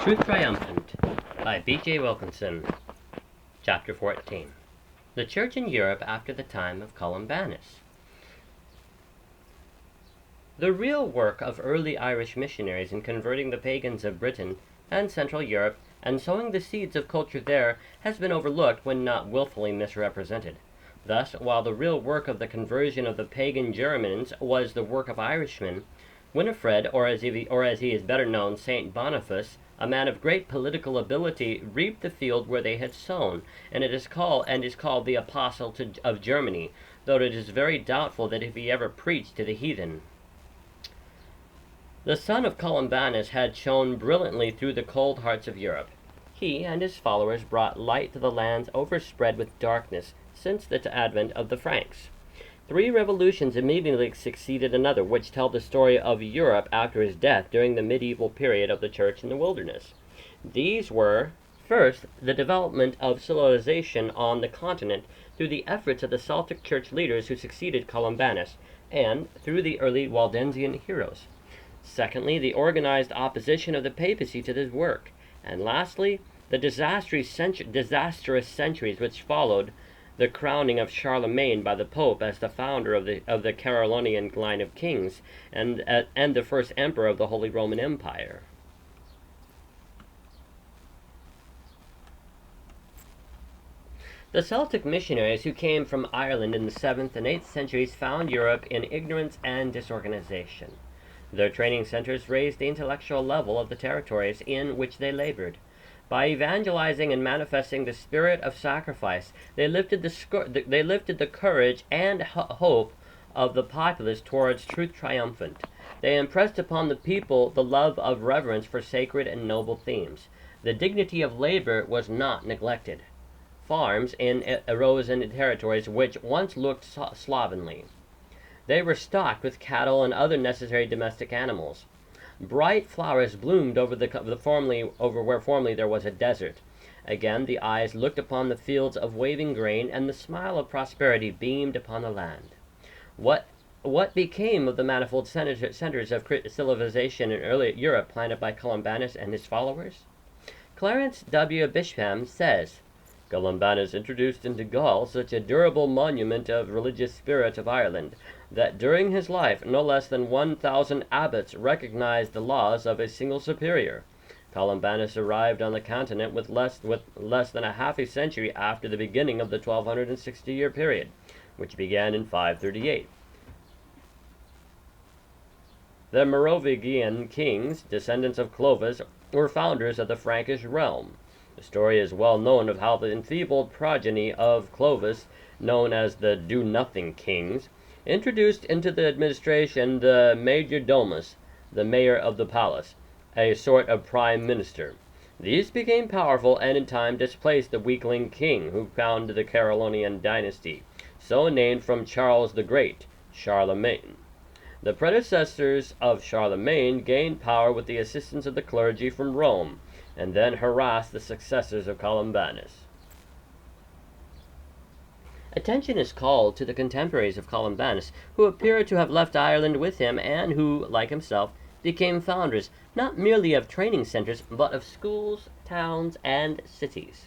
Truth Triumphant by B.J. Wilkinson. Chapter 14. The Church in Europe after the time of Columbanus. The real work of early Irish missionaries in converting the pagans of Britain and Central Europe and sowing the seeds of culture there has been overlooked when not willfully misrepresented. Thus, while the real work of the conversion of the pagan Germans was the work of Irishmen, Winifred, or as he is better known, Saint Boniface, a man of great political ability, reaped the field where they had sown, and is called the Apostle of Germany, though it is very doubtful that if he ever preached to the heathen. The sun of Columbanus had shone brilliantly through the cold hearts of Europe. He and his followers brought light to the lands overspread with darkness since the advent of the Franks. 3 revolutions immediately succeeded another, which tell the story of Europe after his death during the medieval period of the Church in the wilderness. These were, first, the development of civilization on the continent through the efforts of the Celtic Church leaders who succeeded Columbanus, and through the early Waldensian heroes. Secondly, the organized opposition of the papacy to this work. And lastly, the disastrous centuries which followed the crowning of Charlemagne by the Pope as the founder of the Carolingian line of kings and the first emperor of the Holy Roman Empire. The Celtic missionaries who came from Ireland in the 7th and 8th centuries found Europe in ignorance and disorganization. Their training centers raised the intellectual level of the territories in which they labored. By evangelizing and manifesting the spirit of sacrifice, they lifted the courage and hope of the populace towards truth triumphant. They impressed upon the people the love of reverence for sacred and noble themes. The dignity of labor was not neglected. Farms arose in territories which once looked slovenly. They were stocked with cattle and other necessary domestic animals. Bright flowers bloomed over where formerly there was a desert. Again the eyes looked upon the fields of waving grain, and the smile of prosperity beamed upon the land. What became of the manifold centers of civilization in early Europe planted by Columbanus and his followers? Clarence W. Bisham says, Columbanus introduced into Gaul such a durable monument of religious spirit of Ireland, that during his life no less than 1,000 abbots recognized the laws of a single superior. Columbanus arrived on the continent with less than a half a century after the beginning of the 1260-year period, which began in 538. The Merovingian kings, descendants of Clovis, were founders of the Frankish realm. The story is well known of how the enfeebled progeny of Clovis, known as the Do-Nothing Kings, introduced into the administration the major domus, the mayor of the palace, a sort of prime minister. These became powerful and in time displaced the weakling king who founded the Carolingian dynasty, so named from Charles the Great, Charlemagne. The predecessors of Charlemagne gained power with the assistance of the clergy from Rome, and then harassed the successors of Columbanus. Attention is called to the contemporaries of Columbanus, who appear to have left Ireland with him and who, like himself, became founders not merely of training centers, but of schools, towns, and cities.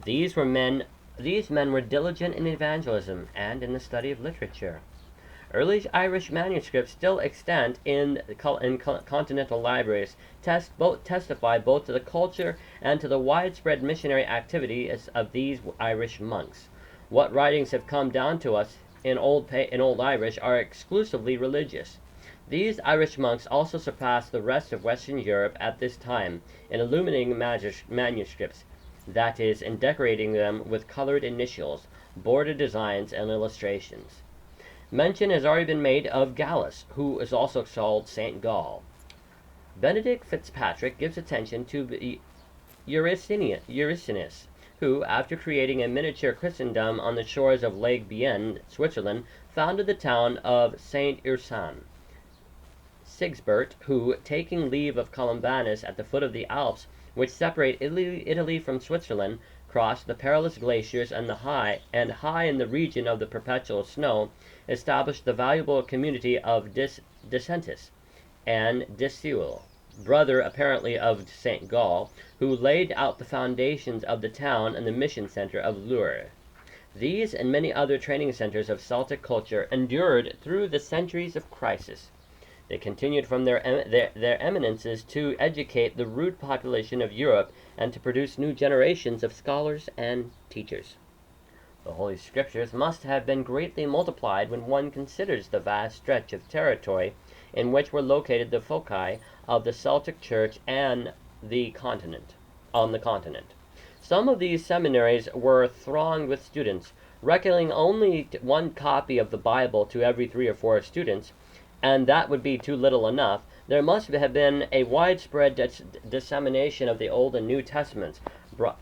These men were diligent in evangelism and in the study of literature. Early Irish manuscripts still extant in continental libraries testify both to the culture and to the widespread missionary activity of these Irish monks. What writings have come down to us in Old Irish are exclusively religious. These Irish monks also surpassed the rest of Western Europe at this time in illuminating manuscripts, that is, in decorating them with colored initials, bordered designs, and illustrations. Mention has already been made of Gallus, who is also called Saint Gall. Benedict Fitzpatrick gives attention to Ursinus, who, after creating a miniature Christendom on the shores of Lake Bienne, Switzerland, founded the town of Saint Ursanne. Sigisbert, who, taking leave of Columbanus at the foot of the Alps, which separate Italy from Switzerland, crossed the perilous glaciers and high in the region of the perpetual snow, established the valuable community of Dissentis, and Disciple, brother apparently of St. Gall, who laid out the foundations of the town and the mission center of Lourdes. These and many other training centers of Celtic culture endured through the centuries of crisis. They continued from their eminences to educate the rude population of Europe and to produce new generations of scholars and teachers. The Holy Scriptures must have been greatly multiplied when one considers the vast stretch of territory in which were located the foci of the Celtic Church on the continent. Some of these seminaries were thronged with students, reckoning only one copy of the Bible to every 3 or 4 students, and that would be too little enough. There must have been a widespread dissemination of the Old and New Testaments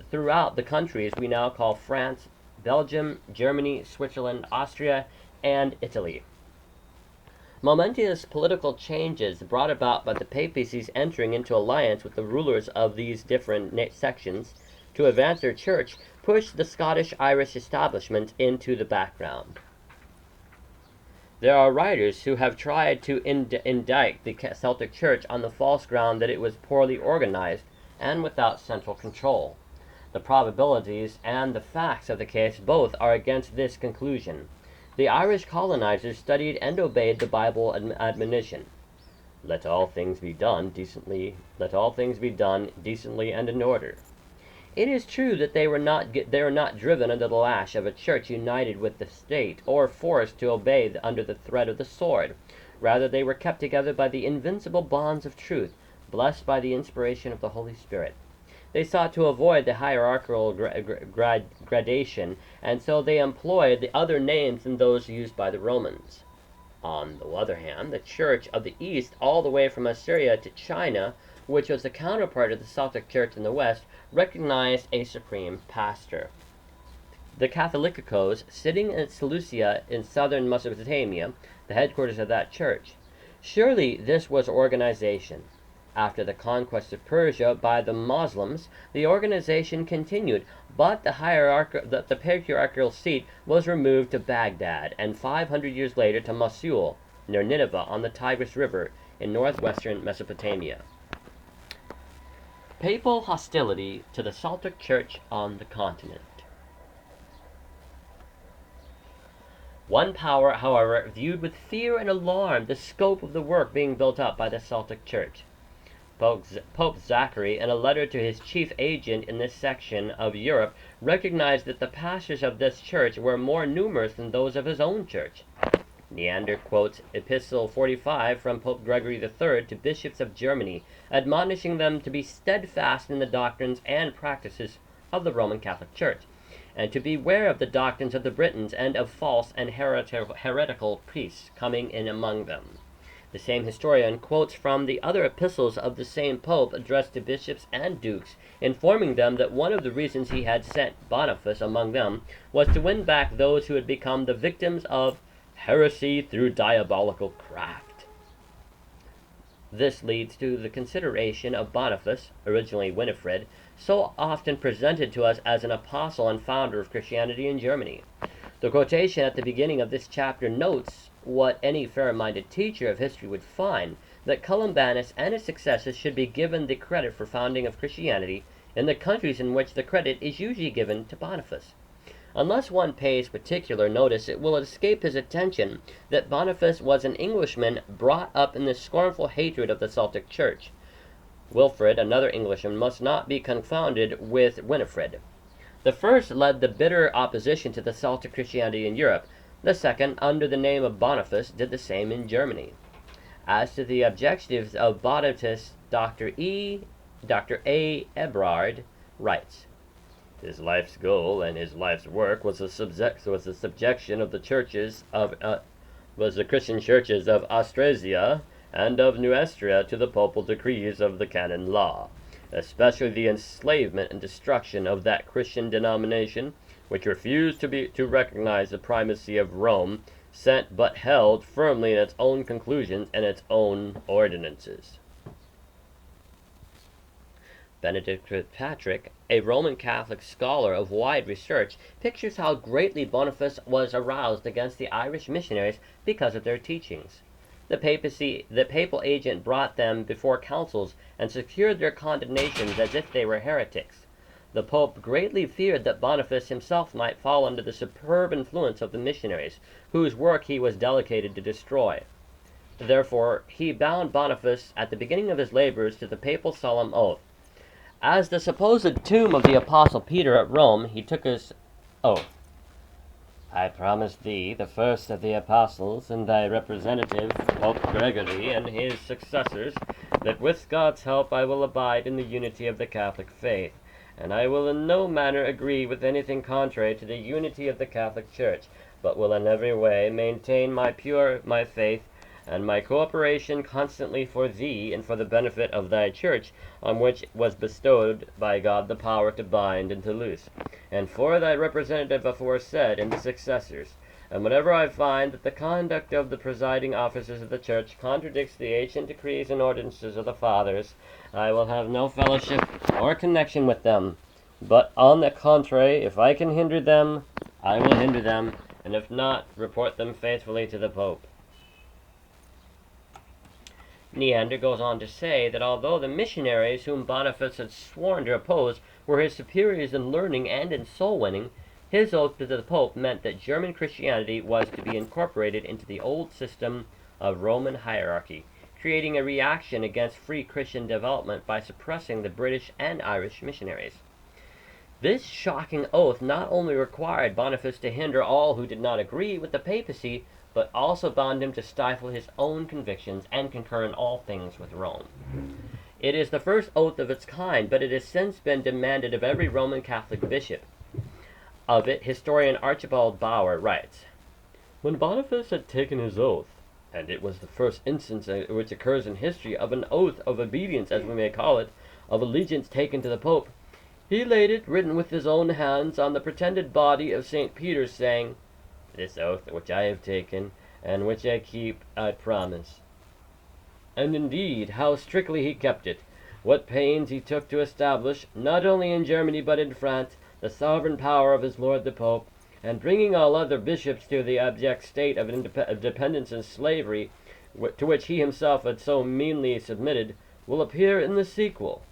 throughout the countries we now call France, Belgium, Germany, Switzerland, Austria, and Italy. Momentous political changes brought about by the papacy's entering into alliance with the rulers of these different sections to advance their church pushed the Scottish-Irish establishment into the background. There are writers who have tried to indict the Celtic Church on the false ground that it was poorly organized and without central control. The probabilities and the facts of the case both are against this conclusion. The Irish colonizers studied and obeyed the Bible admonition. Let all things be done decently and in order. It is true that they were not driven under the lash of a church united with the state, or forced to obey under the threat of the sword. Rather, they were kept together by the invincible bonds of truth, blessed by the inspiration of the Holy Spirit. They sought to avoid the hierarchical gradation, and so they employed the other names than those used by the Romans. On the other hand, the Church of the East, all the way from Assyria to China, which was the counterpart of the Celtic Church in the West, recognized a supreme pastor. The Catholicos, sitting in Seleucia in southern Mesopotamia, the headquarters of that church. Surely this was organization. After the conquest of Persia by the Muslims, the organization continued, but the patriarchal seat was removed to Baghdad, and 500 years later to Mosul, near Nineveh on the Tigris River in northwestern Mesopotamia. Papal hostility to the Celtic Church on the continent. One power, however, viewed with fear and alarm the scope of the work being built up by the Celtic Church. Pope Zachary, in a letter to his chief agent in this section of Europe, recognized that the pastors of this church were more numerous than those of his own church. Neander quotes Epistle 45 from Pope Gregory III to bishops of Germany, admonishing them to be steadfast in the doctrines and practices of the Roman Catholic Church, and to beware of the doctrines of the Britons and of false and heretical priests coming in among them. The same historian quotes from the other epistles of the same pope addressed to bishops and dukes, informing them that one of the reasons he had sent Boniface among them was to win back those who had become the victims of heresy through diabolical craft. This leads to the consideration of Boniface, originally Winifred, so often presented to us as an apostle and founder of Christianity in Germany. The quotation at the beginning of this chapter notes what any fair-minded teacher of history would find, that Columbanus and his successors should be given the credit for founding of Christianity in the countries in which the credit is usually given to Boniface. Unless one pays particular notice, it will escape his attention that Boniface was an Englishman brought up in the scornful hatred of the Celtic Church. Wilfrid, another Englishman, must not be confounded with Winifred. The first led the bitter opposition to the Celtic Christianity in Europe. The second, under the name of Boniface, did the same in Germany. As to the objectives of Boniface, Dr. A. Ebrard writes, his life's goal and his life's work was the subjection of the Christian churches of Austrasia and of Neustria to the papal decrees of the canon law, especially the enslavement and destruction of that Christian denomination which refused to recognize the primacy of Rome, sent but held firmly in its own conclusions and its own ordinances. Benedict Fitzpatrick, a Roman Catholic scholar of wide research, pictures how greatly Boniface was aroused against the Irish missionaries because of their teachings. the papal agent brought them before councils and secured their condemnations as if they were heretics. The Pope greatly feared that Boniface himself might fall under the superb influence of the missionaries, whose work he was delegated to destroy. Therefore, he bound Boniface at the beginning of his labors to the papal solemn oath. As the supposed tomb of the Apostle Peter at Rome, he took his oath. I promise thee, the first of the apostles, and thy representative, Pope Gregory, and his successors, that with God's help I will abide in the unity of the Catholic faith, and I will in no manner agree with anything contrary to the unity of the Catholic Church, but will in every way maintain my faith, and my cooperation constantly for thee and for the benefit of thy church, on which was bestowed by God the power to bind and to loose, and for thy representative aforesaid and the successors. And whenever I find that the conduct of the presiding officers of the church contradicts the ancient decrees and ordinances of the fathers, I will have no fellowship or connection with them. But on the contrary, if I can hinder them, I will hinder them, and if not, report them faithfully to the Pope. Neander goes on to say that although the missionaries whom Boniface had sworn to oppose were his superiors in learning and in soul winning, his oath to the Pope meant that German Christianity was to be incorporated into the old system of Roman hierarchy, creating a reaction against free Christian development by suppressing the British and Irish missionaries. This shocking oath not only required Boniface to hinder all who did not agree with the papacy, but also bound him to stifle his own convictions and concur in all things with Rome. It is the first oath of its kind, but it has since been demanded of every Roman Catholic bishop. Of it, historian Archibald Bauer writes, "When Boniface had taken his oath, and it was the first instance which occurs in history of an oath of obedience, as we may call it, of allegiance taken to the Pope, he laid it, written with his own hands, on the pretended body of St. Peter, saying, 'This oath which I have taken, and which I keep, I promise.' And indeed, how strictly he kept it, what pains he took to establish, not only in Germany but in France, the sovereign power of his lord the Pope, and bringing all other bishops to the abject state of dependence and slavery, to which he himself had so meanly submitted, will appear in the sequel."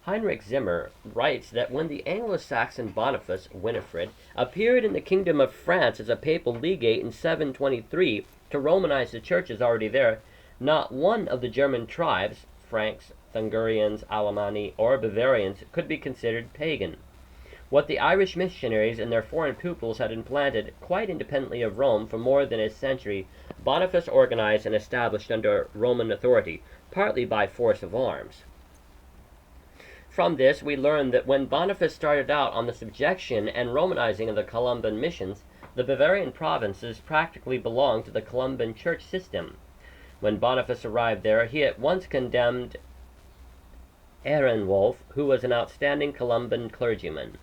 Heinrich Zimmer writes that when the Anglo-Saxon Boniface, Winifred, appeared in the Kingdom of France as a papal legate in 723 to Romanize the churches already there, not one of the German tribes, Franks, Thungarians, Alemanni, or Bavarians, could be considered pagan. What the Irish missionaries and their foreign pupils had implanted, quite independently of Rome, for more than a century, Boniface organized and established under Roman authority, partly by force of arms. From this, we learn that when Boniface started out on the subjection and Romanizing of the Columban missions, the Bavarian provinces practically belonged to the Columban church system. When Boniface arrived there, he at once condemned Ehrenwolf, who was an outstanding Columban clergyman.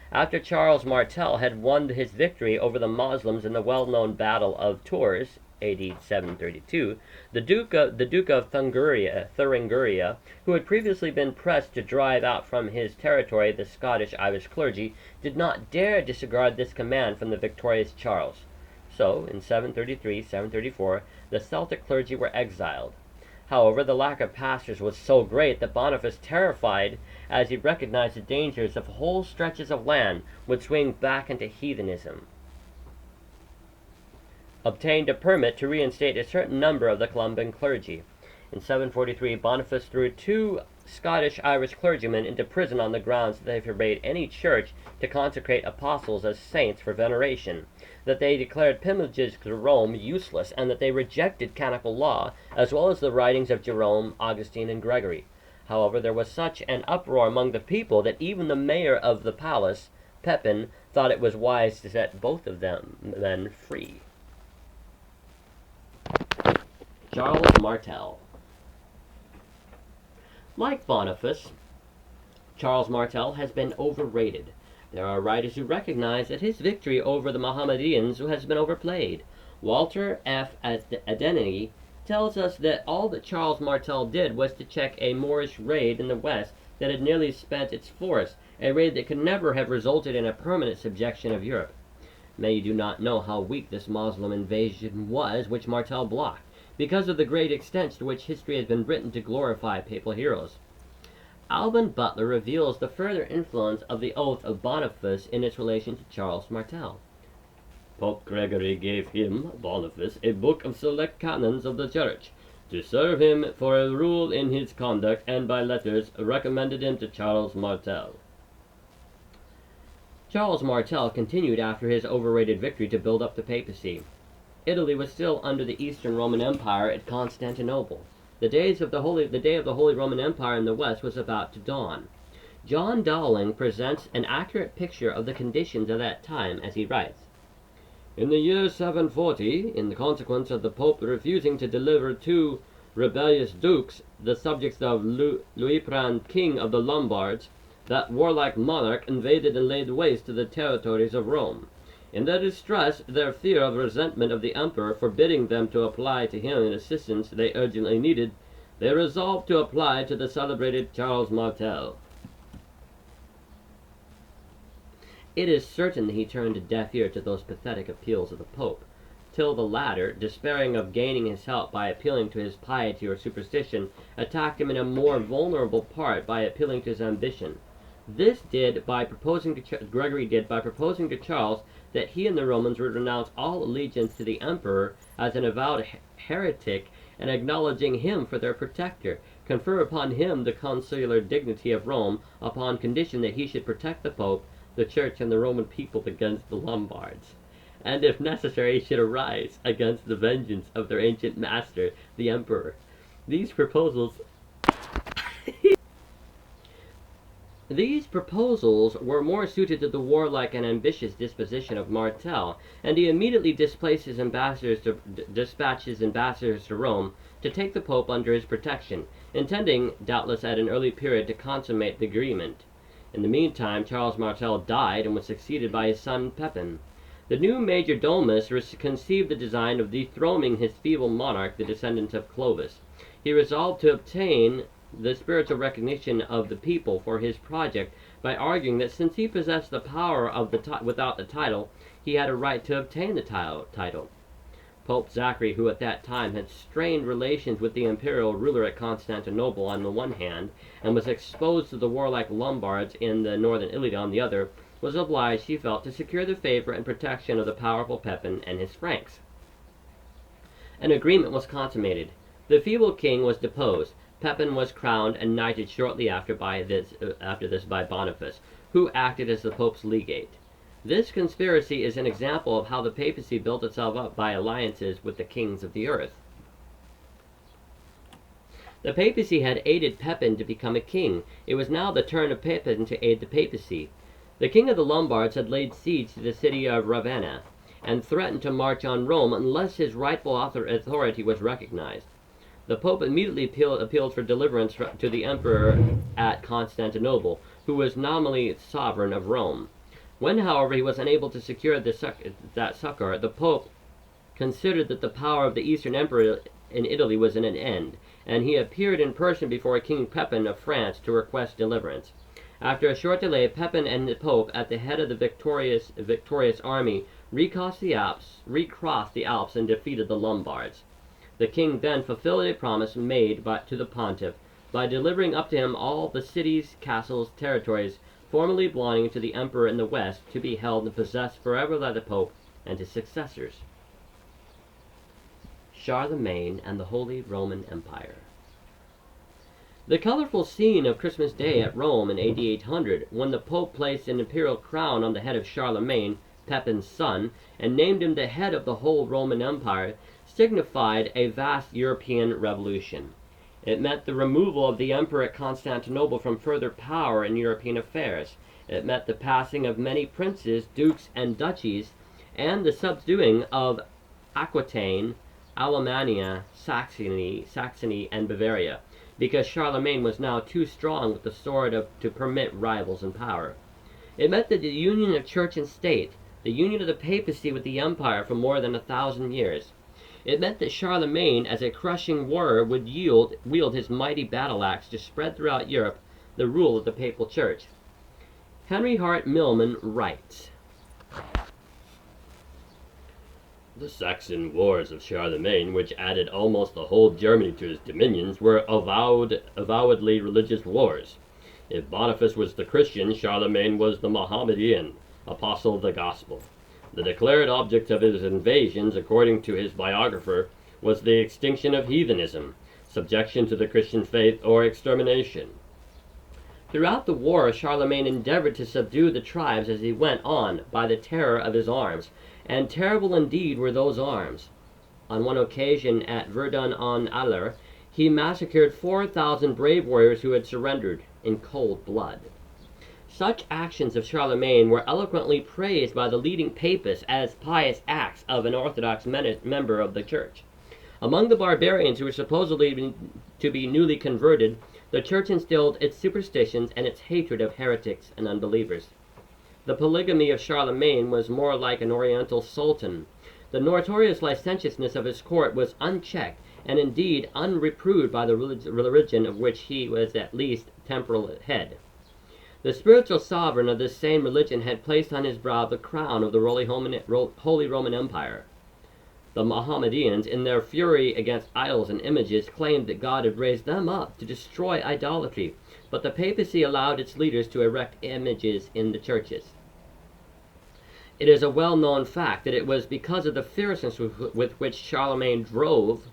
After Charles Martel had won his victory over the Moslems in the well-known Battle of Tours, AD 732, the Duke of Thuringia, who had previously been pressed to drive out from his territory the Scottish-Irish clergy, did not dare disregard this command from the victorious Charles. So, in 733-734, the Celtic clergy were exiled. However, the lack of pastors was so great that Boniface, terrified as he recognized the dangers of whole stretches of land, would swing back into heathenism, obtained a permit to reinstate a certain number of the Columban clergy. In 743, Boniface threw 2 Scottish-Irish clergymen into prison on the grounds that they forbade any church to consecrate apostles as saints for veneration, that they declared pilgrimages to Rome useless, and that they rejected canonical law, as well as the writings of Jerome, Augustine, and Gregory. However, there was such an uproar among the people that even the mayor of the palace, Pepin, thought it was wise to set both of them then free. Charles Martel. Like Boniface, Charles Martel has been overrated. There are writers who recognize that his victory over the Mohammedans has been overplayed. Walter F. Adeney tells us that all that Charles Martel did was to check a Moorish raid in the west that had nearly spent its force, a raid that could never have resulted in a permanent subjection of Europe. Many do not know how weak this Moslem invasion was, which Martel blocked, because of the great extent to which history has been written to glorify papal heroes. Alban Butler reveals the further influence of the oath of Boniface in its relation to Charles Martel. Pope Gregory gave him, Boniface, a book of select canons of the Church, to serve him for a rule in his conduct, and by letters recommended him to Charles Martel. Charles Martel continued after his overrated victory to build up the papacy. Italy was still under the Eastern Roman Empire at Constantinople. The day of the Holy Roman Empire in the West was about to dawn. John Dowling presents an accurate picture of the conditions of that time as he writes, "In the year 740, in consequence of the Pope refusing to deliver two rebellious dukes, the subjects of Luitpran, king of the Lombards, that warlike monarch invaded and laid waste to the territories of Rome. In their distress, their fear of resentment of the emperor forbidding them to apply to him in assistance they urgently needed, they resolved to apply to the celebrated Charles Martel." It is certain that he turned a deaf ear to those pathetic appeals of the Pope, till the latter, despairing of gaining his help by appealing to his piety or superstition, attacked him in a more vulnerable part by appealing to his ambition. Gregory did by proposing to Charles that he and the Romans would renounce all allegiance to the emperor as an avowed heretic, and acknowledging him for their protector, confer upon him the consular dignity of Rome, upon condition that he should protect the Pope, the Church, and the Roman people against the Lombards, and if necessary should arise against the vengeance of their ancient master, the emperor. These proposals were more suited to the warlike and ambitious disposition of Martel, and he immediately dispatched his ambassadors to Rome to take the Pope under his protection, intending, doubtless at an early period, to consummate the agreement. In the meantime, Charles Martel died and was succeeded by his son Pepin. The new major domus conceived the design of dethroning his feeble monarch, the descendant of Clovis. He resolved to obtain the spiritual recognition of the people for his project by arguing that since he possessed the power of without the title, he had a right to obtain the title. Pope Zachary, who at that time had strained relations with the imperial ruler at Constantinople on the one hand, and was exposed to the warlike Lombards in the northern Italy on the other, was obliged, he felt, to secure the favor and protection of the powerful Pepin and his Franks. An agreement was consummated. The feeble king was deposed. Pepin was crowned and knighted shortly after this by Boniface, who acted as the Pope's legate. This conspiracy is an example of how the papacy built itself up by alliances with the kings of the earth. The papacy had aided Pepin to become a king. It was now the turn of Pepin to aid the papacy. The king of the Lombards had laid siege to the city of Ravenna, and threatened to march on Rome unless his rightful authority was recognized. The Pope immediately appealed for deliverance to the emperor at Constantinople, who was nominally sovereign of Rome. When, however, he was unable to secure that succor, the Pope considered that the power of the Eastern Emperor in Italy was at an end, and he appeared in person before King Pepin of France to request deliverance. After a short delay, Pepin and the Pope, at the head of the victorious army, recrossed the Alps and defeated the Lombards. The king then fulfilled a promise made to the pontiff by delivering up to him all the cities, castles, territories formerly belonging to the emperor in the west, to be held and possessed forever by the Pope and his successors. Charlemagne and the Holy Roman Empire. The colorful scene of Christmas Day at Rome in AD 800, when the Pope placed an imperial crown on the head of Charlemagne, Pepin's son, and named him the head of the whole Roman Empire, signified a vast European revolution. It meant the removal of the emperor at Constantinople from further power in European affairs. It meant the passing of many princes, dukes, and duchies, and the subduing of Aquitaine, Alemannia, Saxony, and Bavaria, because Charlemagne was now too strong with the sword to permit rivals in power. It meant that the union of church and state, the union of the papacy with the empire for more than 1,000 years. It meant that Charlemagne, as a crushing warrior, would wield his mighty battle-axe to spread throughout Europe the rule of the papal church. Henry Hart Millman writes, The Saxon wars of Charlemagne, which added almost the whole Germany to his dominions, were avowedly religious wars. If Boniface was the Christian, Charlemagne was the Mohammedan, apostle of the gospel. The declared object of his invasions, according to his biographer, was the extinction of heathenism, subjection to the Christian faith, or extermination. Throughout the war, Charlemagne endeavored to subdue the tribes as he went on by the terror of his arms, and terrible indeed were those arms. On one occasion at Verdun-en-Aller, he massacred 4,000 brave warriors who had surrendered in cold blood. Such actions of Charlemagne were eloquently praised by the leading papists as pious acts of an Orthodox member of the Church. Among the barbarians who were supposedly to be newly converted, the Church instilled its superstitions and its hatred of heretics and unbelievers. The polygamy of Charlemagne was more like an oriental sultan. The notorious licentiousness of his court was unchecked, and indeed unreproved by the religion of which he was at least temporal head. The spiritual sovereign of this same religion had placed on his brow the crown of the Holy Roman Empire. The Mohammedans, in their fury against idols and images, claimed that God had raised them up to destroy idolatry, but the papacy allowed its leaders to erect images in the churches. It is a well-known fact that it was because of the fierceness with which Charlemagne drove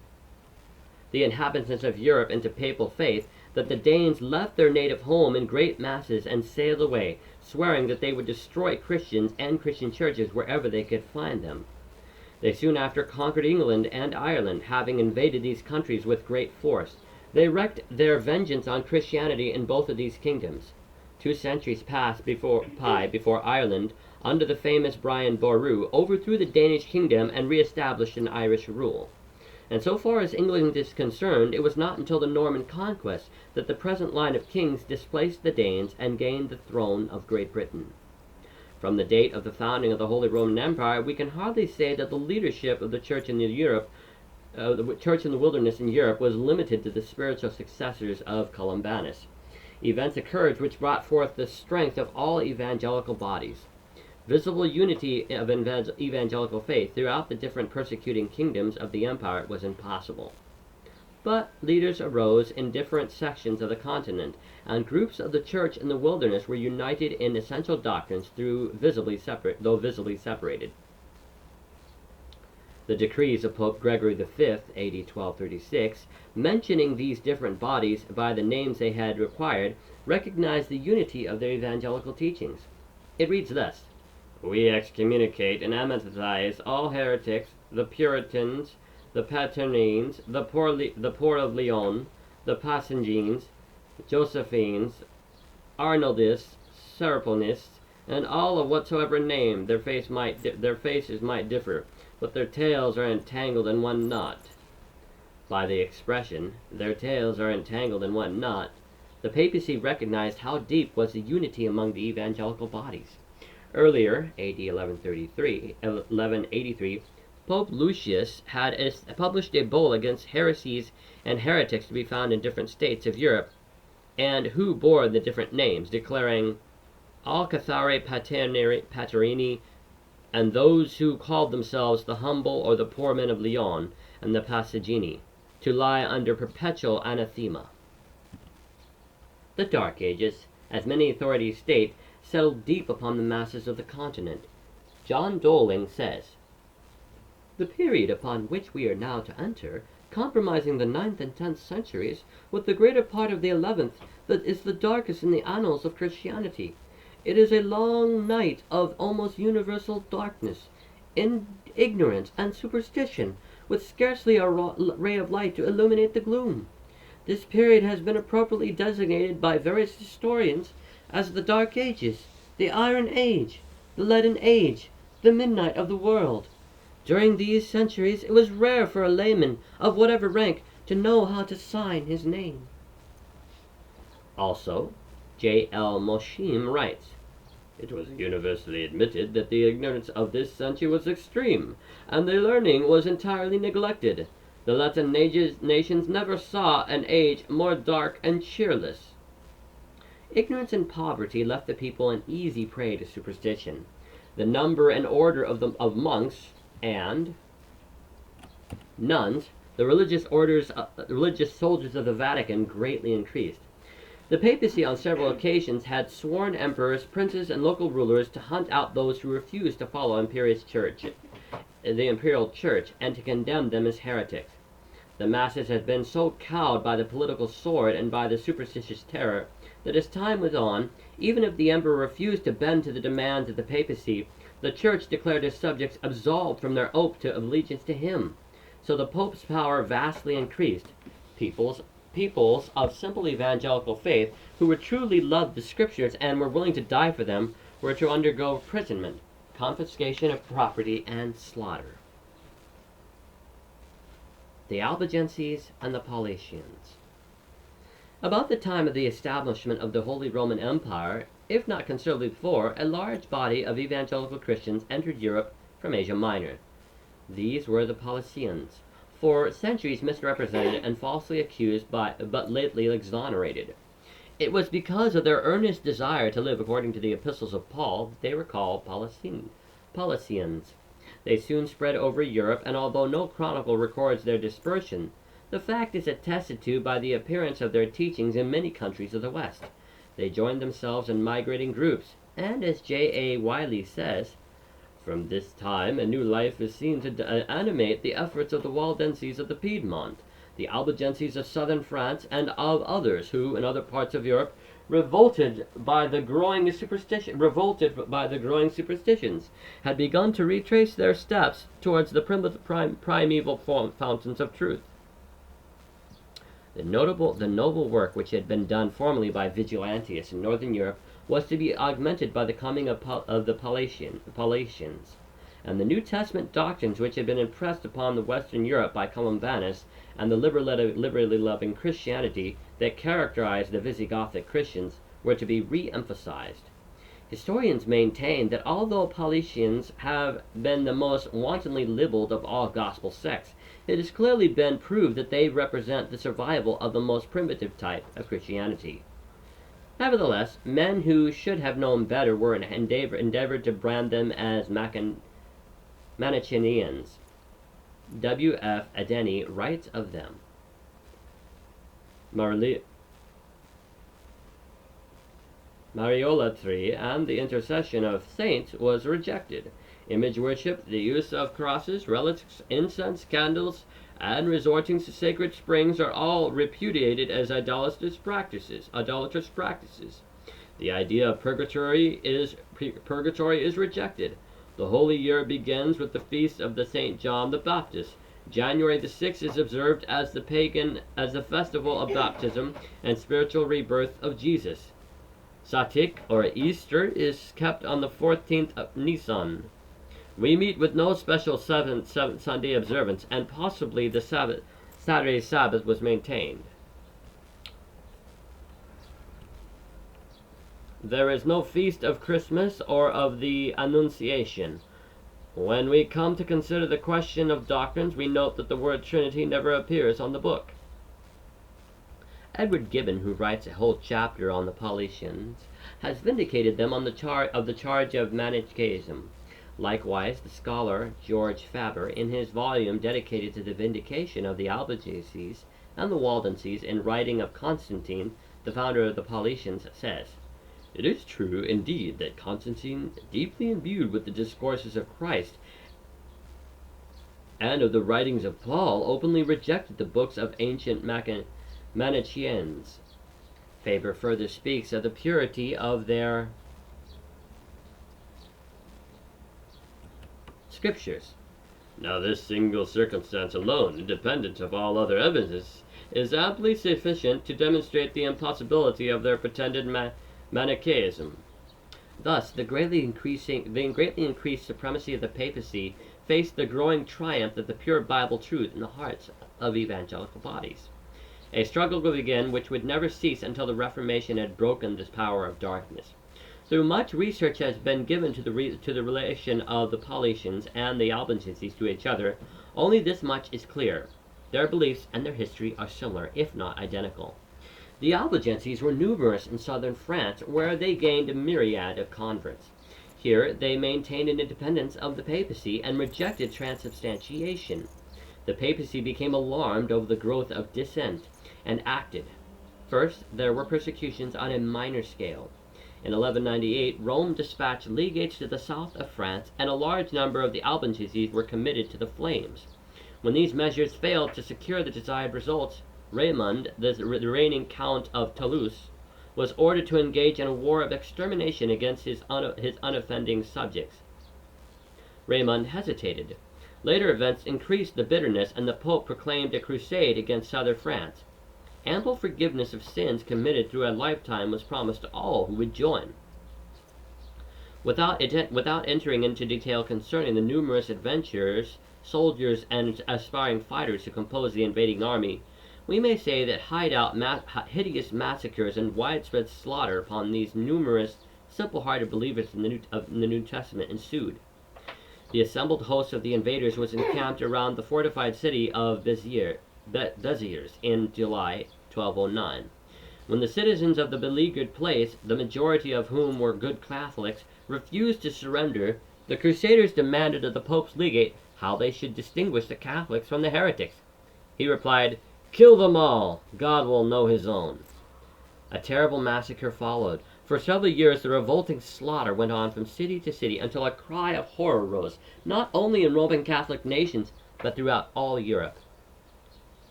the inhabitants of Europe into papal faith that the Danes left their native home in great masses and sailed away, swearing that they would destroy Christians and Christian churches wherever they could find them. They soon after conquered England and Ireland, having invaded these countries with great force. They wreaked their vengeance on Christianity in both of these kingdoms. 2 centuries passed before Ireland, under the famous Brian Boru, overthrew the Danish kingdom and re-established an Irish rule. And so far as England is concerned, it was not until the Norman conquest that the present line of kings displaced the Danes and gained the throne of Great Britain. From the date of the founding of the Holy Roman Empire, we can hardly say that the leadership of the Church in the Church in the wilderness in Europe was limited to the spiritual successors of Columbanus. Events occurred which brought forth the strength of all evangelical bodies. Visible unity of evangelical faith throughout the different persecuting kingdoms of the empire was impossible. But leaders arose in different sections of the continent, and groups of the church in the wilderness were united in essential doctrines though visibly separated. The decrees of Pope Gregory V, AD 1236, mentioning these different bodies by the names they had required, recognized the unity of their evangelical teachings. It reads thus: "We excommunicate and anathetize all heretics, the Puritans, the Paternines, the poor of Lyon, the Passagines, Josephines, Arnaldists, Seraponists, and all of whatsoever name their faces might differ, but their tails are entangled in one knot." By the expression, "their tails are entangled in one knot," the papacy recognized how deep was the unity among the evangelical bodies. Earlier, AD 1183, Pope Lucius had published a bull against heresies and heretics to be found in different states of Europe, and who bore the different names, declaring Alcathare Paterini, and those who called themselves the humble or the poor men of Lyon, and the Passagini, to lie under perpetual anathema. The Dark Ages, as many authorities state, settled deep upon the masses of the continent. John Doling says, "The period upon which we are now to enter, comprising the 9th and 10th centuries, with the greater part of the 11th, that is the darkest in the annals of Christianity. It is a long night of almost universal darkness, ignorance, and superstition, with scarcely a ray of light to illuminate the gloom. This period has been appropriately designated by various historians as the Dark Ages, the Iron Age, the Leaden Age, the midnight of the world. During these centuries it was rare for a layman of whatever rank to know how to sign his name." Also, J.L. Moshim writes, "It was universally admitted that the ignorance of this century was extreme, and the learning was entirely neglected. The Latin nations never saw an age more dark and cheerless." Ignorance and poverty left the people an easy prey to superstition. The number and order of monks, and nuns, the religious soldiers of the Vatican greatly increased. The papacy on several occasions had sworn emperors, princes, and local rulers to hunt out those who refused to follow the imperial church, and to condemn them as heretics. The masses had been so cowed by the political sword and by the superstitious terror that as time went on, even if the emperor refused to bend to the demands of the papacy, the church declared his subjects absolved from their oath of allegiance to him. So the pope's power vastly increased. Peoples of simple evangelical faith who truly loved the scriptures and were willing to die for them were to undergo imprisonment, confiscation of property, and slaughter. The Albigenses and the Paulicians. About the time of the establishment of the Holy Roman Empire, if not considerably before, a large body of evangelical Christians entered Europe from Asia Minor. These were the Paulicians, for centuries misrepresented and falsely accused but lately exonerated. It was because of their earnest desire to live according to the epistles of Paul that they were called Paulicians. They soon spread over Europe, and although no chronicle records their dispersion, the fact is attested to by the appearance of their teachings in many countries of the West. They joined themselves in migrating groups, and as J. A. Wiley says, "From this time a new life is seen to animate the efforts of the Waldenses of the Piedmont, the Albigenses of southern France, and of others who, in other parts of Europe, revolted by the growing superstitions, had begun to retrace their steps towards the primeval fountains of truth." The noble work which had been done formerly by Vigilantius in northern Europe was to be augmented by the coming of the Paulicians, and the New Testament doctrines which had been impressed upon the Western Europe by Columbanus and the liberally loving Christianity that characterized the Visigothic Christians were to be re-emphasized. Historians maintain that although Paulicians have been the most wantonly libeled of all gospel sects, it has clearly been proved that they represent the survival of the most primitive type of Christianity. Nevertheless, men who should have known better were endeavored to brand them as Manichaeans. W. F. Adeni writes of them, Mariolatry and the intercession of saints was rejected. Image worship, the use of crosses, relics, incense, candles, and resorting to sacred springs are all repudiated as idolatrous practices. The idea of purgatory is rejected. The holy year begins with the feast of the Saint John the Baptist. January the 6th is observed as the festival of baptism and spiritual rebirth of Jesus. Satik, or Easter, is kept on the 14th of Nisan. We meet with no special seventh Sunday observance, and possibly the Saturday Sabbath was maintained. There is no feast of Christmas or of the Annunciation. When we come to consider the question of doctrines, we note that the word Trinity never appears on the book. Edward Gibbon, who writes a whole chapter on the Paulicians, has vindicated them on the charge of Manichaeism. Likewise, the scholar George Faber, in his volume dedicated to the vindication of the Albigenses and the Waldenses, in writing of Constantine, the founder of the Paulicians, says, "It is true, indeed, that Constantine, deeply imbued with the discourses of Christ and of the writings of Paul, openly rejected the books of ancient Manichaeans." Faber further speaks of the purity of their scriptures. "Now this single circumstance alone, independent of all other evidences, is amply sufficient to demonstrate the impossibility of their pretended Manichaeism." Thus, the greatly increased supremacy of the papacy faced the growing triumph of the pure Bible truth in the hearts of evangelical bodies. A struggle would begin which would never cease until the Reformation had broken this power of darkness. Though much research has been given to the relation of the Paulicians and the Albigenses to each other, only this much is clear: their beliefs and their history are similar, if not identical. The Albigenses were numerous in southern France, where they gained a myriad of converts. Here they maintained an independence of the papacy and rejected transubstantiation. The papacy became alarmed over the growth of dissent and acted. First, there were persecutions on a minor scale. In 1198, Rome dispatched legates to the south of France, and a large number of the Albigenses were committed to the flames. When these measures failed to secure the desired results, Raymond, the reigning Count of Toulouse, was ordered to engage in a war of extermination against his unoffending subjects. Raymond hesitated. Later events increased the bitterness, and the Pope proclaimed a crusade against southern France. Ample forgiveness of sins committed through a lifetime was promised to all who would join. Without entering into detail concerning the numerous adventurers, soldiers, and aspiring fighters who composed the invading army, we may say that hideous massacres and widespread slaughter upon these numerous, simple-hearted believers in the New Testament ensued. The assembled host of the invaders was encamped around the fortified city of Béziers in July 1209. When the citizens of the beleaguered place, the majority of whom were good Catholics, refused to surrender, the Crusaders demanded of the Pope's legate how they should distinguish the Catholics from the heretics. He replied, "Kill them all, God will know his own." A terrible massacre followed. For several years the revolting slaughter went on from city to city until a cry of horror rose, not only in Roman Catholic nations, but throughout all Europe.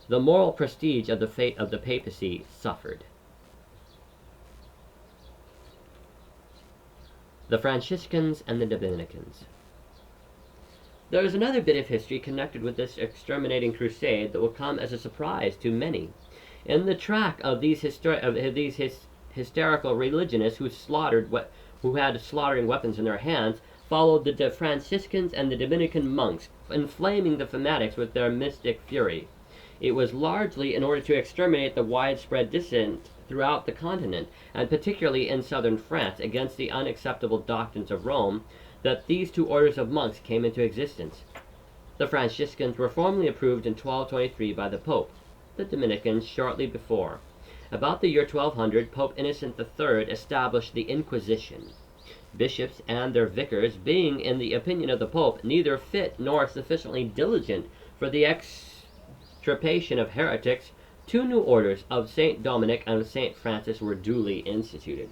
The moral prestige of the fate of the papacy suffered. The Franciscans and the Dominicans. There is another bit of history connected with this exterminating crusade that will come as a surprise to many. In the track of these hysterical religionists who had slaughtering weapons in their hands, followed the Franciscans and the Dominican monks, inflaming the fanatics with their mystic fury. It was largely in order to exterminate the widespread dissent throughout the continent, and particularly in southern France, against the unacceptable doctrines of Rome, that these two orders of monks came into existence. The Franciscans were formally approved in 1223 by the Pope, the Dominicans shortly before. About the year 1200, Pope Innocent III established the Inquisition. Bishops and their vicars being, in the opinion of the Pope, neither fit nor sufficiently diligent for the extirpation of heretics, two new orders of St. Dominic and St. Francis were duly instituted.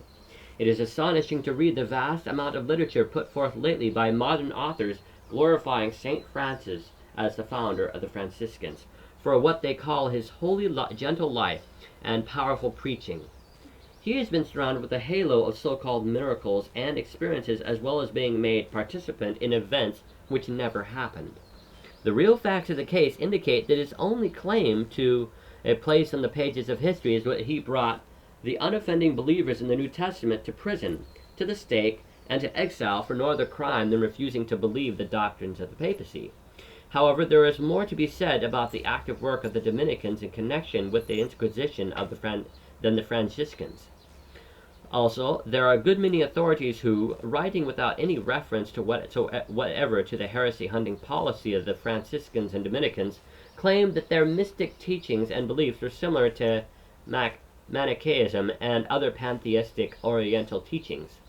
It is astonishing to read the vast amount of literature put forth lately by modern authors glorifying St. Francis as the founder of the Franciscans, for what they call his holy, gentle life and powerful preaching. He has been surrounded with a halo of so-called miracles and experiences, as well as being made participant in events which never happened. The real facts of the case indicate that his only claim to a place on the pages of history is what he brought the unoffending believers in the New Testament to prison, to the stake, and to exile for no other crime than refusing to believe the doctrines of the papacy. However, there is more to be said about the active work of the Dominicans in connection with the Inquisition than the Franciscans. Also, there are a good many authorities who, writing without any reference to whatever to the heresy-hunting policy of the Franciscans and Dominicans, claim that their mystic teachings and beliefs were similar to Manichaeism and other pantheistic Oriental teachings.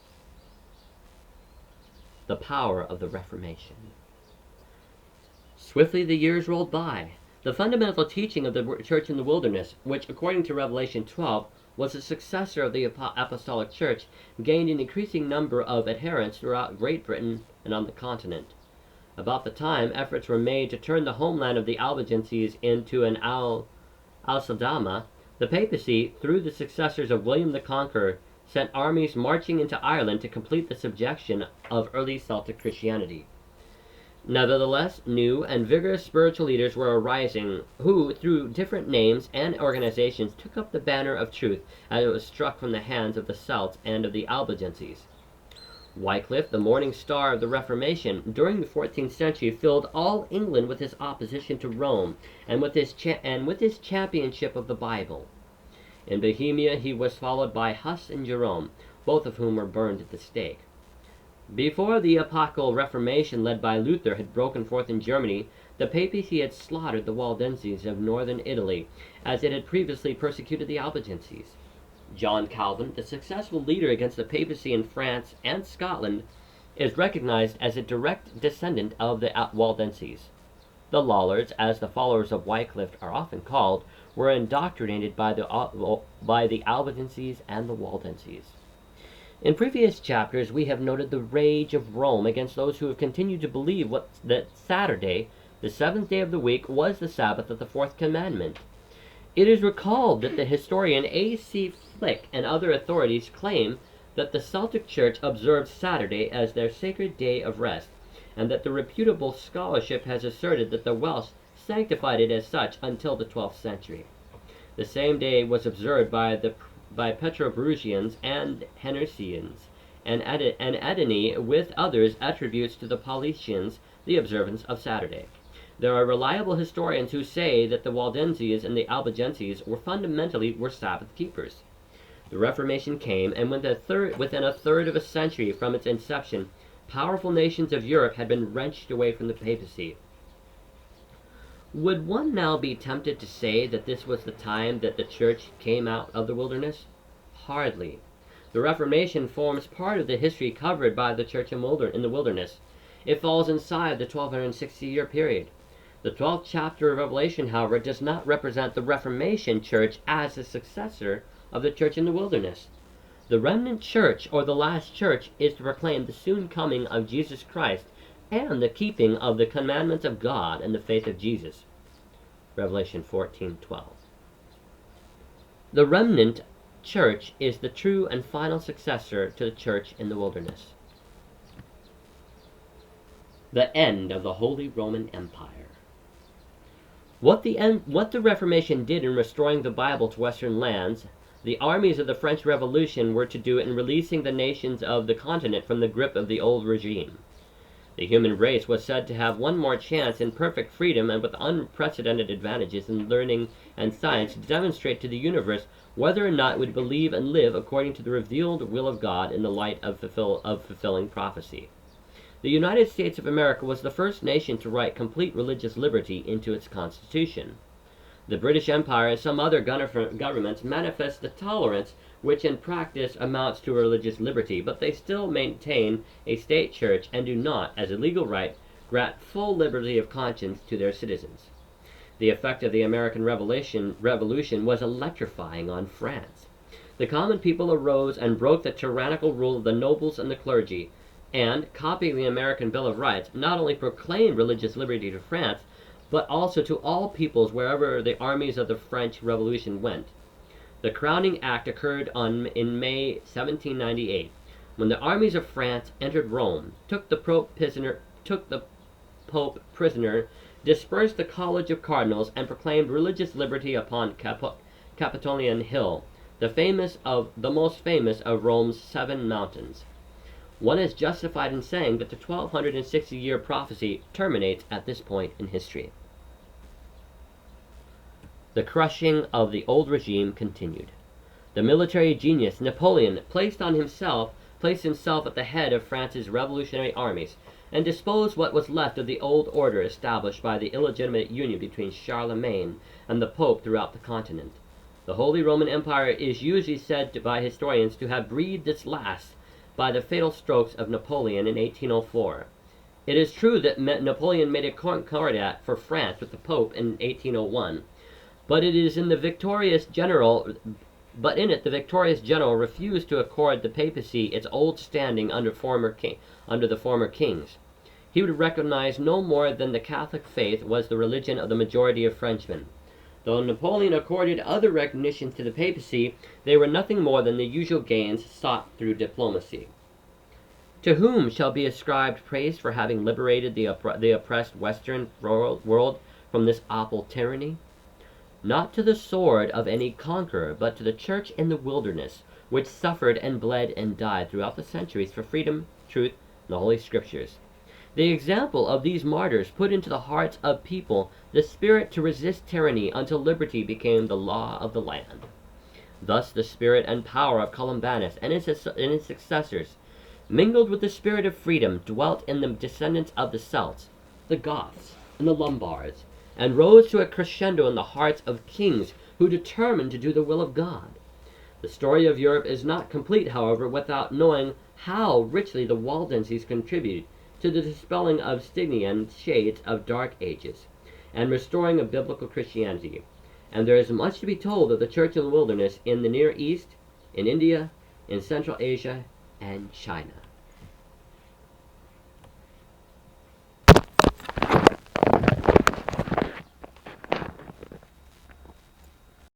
The power of the Reformation. Swiftly the years rolled by. The fundamental teaching of the Church in the Wilderness, which, according to Revelation 12, was the successor of the Apostolic Church, gained an increasing number of adherents throughout Great Britain and on the continent. About the time efforts were made to turn the homeland of the Albigenses into an Al-Sadama, the papacy, through the successors of William the Conqueror, sent armies marching into Ireland to complete the subjection of early Celtic Christianity. Nevertheless, new and vigorous spiritual leaders were arising, who, through different names and organizations, took up the banner of truth as it was struck from the hands of the Celts and of the Albigenses. Wycliffe, the morning star of the Reformation, during the 14th century, filled all England with his opposition to Rome and with his championship of the Bible. In Bohemia he was followed by Huss and Jerome, both of whom were burned at the stake. Before the epochal Reformation led by Luther had broken forth in Germany, the papacy had slaughtered the Waldenses of northern Italy, as it had previously persecuted the Albigenses. John Calvin, the successful leader against the papacy in France and Scotland, is recognized as a direct descendant of the Waldenses. The Lollards, as the followers of Wycliffe are often called, were indoctrinated by the Albigenses and the Waldenses. In previous chapters, we have noted the rage of Rome against those who have continued to believe that Saturday, the seventh day of the week, was the Sabbath of the fourth commandment. It is recalled that the historian A.C. Flick and other authorities claim that the Celtic Church observed Saturday as their sacred day of rest, and that the reputable scholarship has asserted that the Welsh sanctified it as such until the 12th century. The same day was observed by Petrobrusians and Henesians, and Edeni, with others, attributes to the Paulicians the observance of Saturday. There are reliable historians who say that the Waldenses and the Albigenses were Sabbath keepers. The Reformation came, and within a third of a century from its inception, powerful nations of Europe had been wrenched away from the papacy. Would one now be tempted to say that this was the time that the Church came out of the wilderness? Hardly. The Reformation forms part of the history covered by the Church in the wilderness. It falls inside the 1260-year period. The 12th chapter of Revelation, however, does not represent the Reformation Church as the successor of the Church in the wilderness. The remnant church, or the last church, is to proclaim the soon coming of Jesus Christ and the keeping of the commandments of God and the faith of Jesus. Revelation 14:12. The remnant church is the true and final successor to the church in the wilderness. The end of the Holy Roman Empire. What the Reformation did in restoring the Bible to Western lands, the armies of the French Revolution were to do in releasing the nations of the continent from the grip of the old regime. The human race was said to have one more chance in perfect freedom and with unprecedented advantages in learning and science to demonstrate to the universe whether or not it would believe and live according to the revealed will of God in the light of fulfilling prophecy. The United States of America was the first nation to write complete religious liberty into its Constitution. The British Empire and some other governments manifest the tolerance which in practice amounts to religious liberty, but they still maintain a state church and do not, as a legal right, grant full liberty of conscience to their citizens. The effect of the American Revolution was electrifying on France. The common people arose and broke the tyrannical rule of the nobles and the clergy, and, copying the American Bill of Rights, not only proclaimed religious liberty to France, but also to all peoples wherever the armies of the French Revolution went. The crowning act occurred in May 1798, when the armies of France entered Rome, took the Pope prisoner, dispersed the College of Cardinals, and proclaimed religious liberty upon Capitolian Hill, the most famous of Rome's 7 mountains. One is justified in saying that the 1260-year prophecy terminates at this point in history. The crushing of the old regime continued. The military genius Napoleon placed himself at the head of France's revolutionary armies, and disposed what was left of the old order established by the illegitimate union between Charlemagne and the Pope throughout the continent. The Holy Roman Empire is usually said by historians to have breathed its last by the fatal strokes of Napoleon in 1804. It is true that Napoleon made a concordat for France with the Pope in 1801, but in it the victorious general refused to accord the papacy its old standing under the former kings. He would recognize no more than the Catholic faith was the religion of the majority of Frenchmen. Though Napoleon accorded other recognition to the papacy, they were nothing more than the usual gains sought through diplomacy. To whom shall be ascribed praise for having liberated the oppressed Western world from this awful tyranny? Not to the sword of any conqueror, but to the church in the wilderness, which suffered and bled and died throughout the centuries for freedom, truth, and the Holy Scriptures. The example of these martyrs put into the hearts of people the spirit to resist tyranny until liberty became the law of the land. Thus the spirit and power of Columbanus and his successors, mingled with the spirit of freedom, dwelt in the descendants of the Celts, the Goths, and the Lombards, and rose to a crescendo in the hearts of kings who determined to do the will of God. The story of Europe is not complete, however, without knowing how richly the Waldenses contributed to the dispelling of Stygian shades of dark ages. and restoring of biblical Christianity. And there is much to be told of the church in the wilderness in the Near East, in India, in Central Asia, and China.